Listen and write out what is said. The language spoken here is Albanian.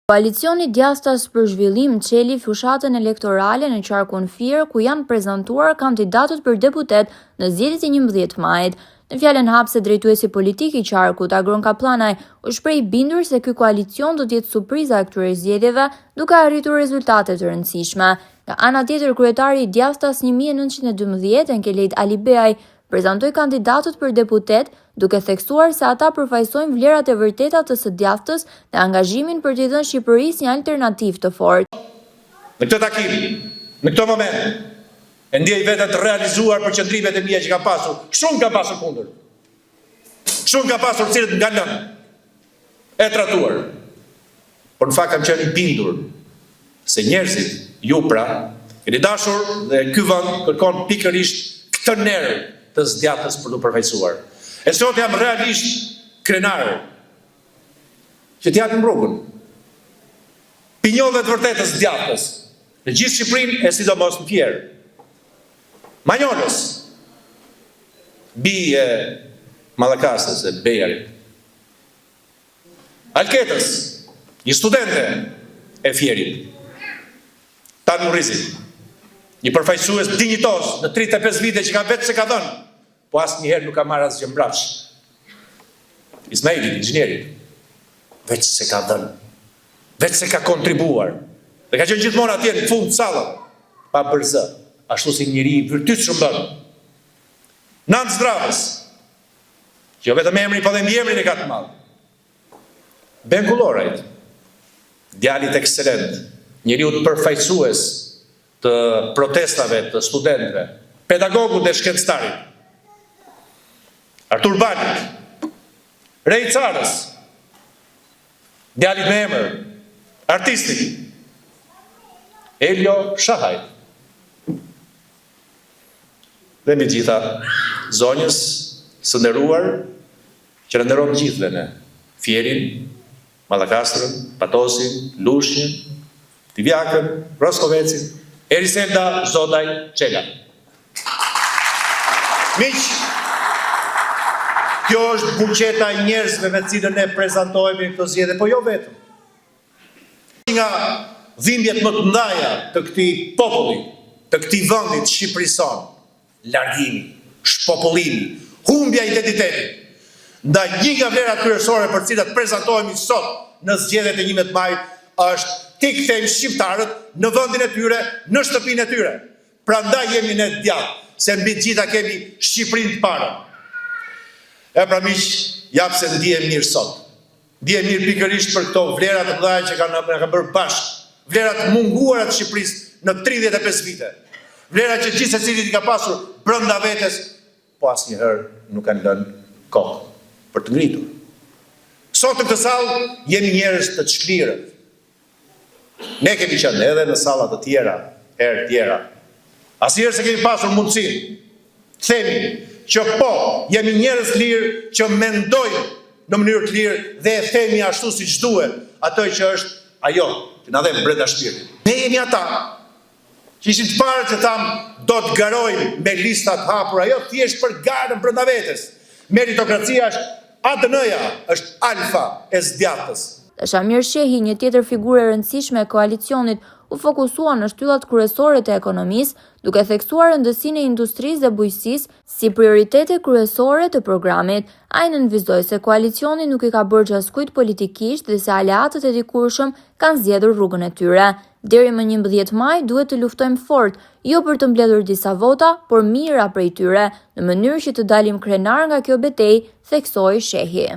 Koalicioni Djathtas për Zhvillim çeli fushatën elektorale në qarkun Fier, ku janë prezantuar kandidatët për deputet në zgjedhjet e 11 majit. Në fjalën hapse, drejtuesi politik i qarkut, Agron Kaplanaj, u shpreh i bindur se ky koalicion do të jetë surpriza e këtyre zgjedhjeve, duke arritur rezultate të rëndësishme. Nga ana tjetër, kryetari i Djathtas 1912, Enkelejt Alibeaj, prezantoi kandidatët për deputet, duke theksuar se ata përfaqësojnë vlerat e vërteta të së Djathtës dhe angazhimin për t'i dhënë Shqipërisë një alternativë të fortë. Në këtë takim, në këtë moment, e ndjej veten të realizuar për qëndrimet e mia që kam pasur. Shumë kam pasur kundër. Shumë kam pasur cilët nga lënë e tratuar. Por në fakt kam qenë i bindur se njerëzit, ju pra, keni dashur dhe ky vend kërkon pikërisht këtë nerë të Djathtës për të përfaqësuar. E sot jam realisht krenar që t'japim rrugën. Pinjove të vërtetës Djathtës në gjithë Shqipërinë e sidomos në Fier. Manjolës, bie Mallakasës e Bejarit. Alketës, një studente e Fierit. Tan Murrizit, një përfaqësues dinjitos në 35 vite që ka vetë se ka dhënë, po asnjëherë nuk ka marrë asgjë mbrapsh. Ismailit, inxhinierit, vetë se ka dhënë, vetë se ka kontribuar, dhe ka qenë gjithmonë atje në fund sallën, pa bërë zë, ashtu si njëri i vërtytshëm bën. Nant Zdravës, që jo vetëm emri, po dhe mbiemrin e ka të madh. Ben Kullorajt, djalit ekselent, njeriu të përfaqësues të protestave të studentëve, pedagogu dhe shkencëtarit. Artur Balit, Rej Carës, djalit me emër, artisti, Elio Shahaj, dhe mbi gjitha zonjës së nderuar që në nderon gjithëve në Fierin, Mallakastrën, Patosin, Lushnjën, Divjakën, Roskovecin, Eriselda Zodaj Çela. Miq, kjo është buqeta e njerëzve me cilën ne prezantohemi këto zgjedhje, po jo vetëm. Nga dhimbjet më të mëdha të këtij populli, të këtij vendi të Shqipërisë son, largimi, shpopullimi, humbja e identitetit, ndaj një nga vlerat kryesore për të cilat prezantohemi sot në zgjedhjet e 11 majit, është ti kthejmë shqiptarët në vendin e tyre, në shtëpinë e tyre. Prandaj jemi ne djathtë, se mbi të gjitha kemi Shqipërinë të parë. E pra miq, jap se ndihem mirë sot. Ndihem mirë pikërisht për këto vlera të mëdha që kanë bërë bashkë, vlera të munguara të Shqipërisë në 35 vite. Vlera që gjithë secili i ka pasur brenda vetes, po asnjëherë nuk kanë lënë kohë për të ngritur. Sot në këtë sallë jemi njerëz të çlirë. Ne kemi qenë edhe në salla të tjera, herë tjera. Asnjëherë se kemi pasur mundësinë themi që po, jemi njerëz lirë që mendojnë në mënyrë të lirë dhe e themi ashtu siç duhet, ato që është ajo që na dhe brenda shpirtit. Ne jemi ata që ishin të parë që tham do të garojmë me lista të hapura, jo thjesht për garën brenda vetes. Meritokracia është ADN-ja, është alfa e Djathtës. Shamir Shehi, një tjetër figurë e rëndësishme e koalicionit, u fokusua në shtyllat kryesore të ekonomisë, duke theksuar rëndësinë e industrisë dhe bujqësisë si prioritete kryesore të programit. Ai nënvizoi se koalicioni nuk i ka bërë gjaskujt politikisht dhe se aleatët e dikurshëm kanë zgjedhur rrugën e tyre. Deri më 11 maj duhet të luftojmë fort, jo për të mbledhur disa vota, por mira prej tyre, në mënyrë që të dalim krenar nga kjo betejë, theksoi Shehi.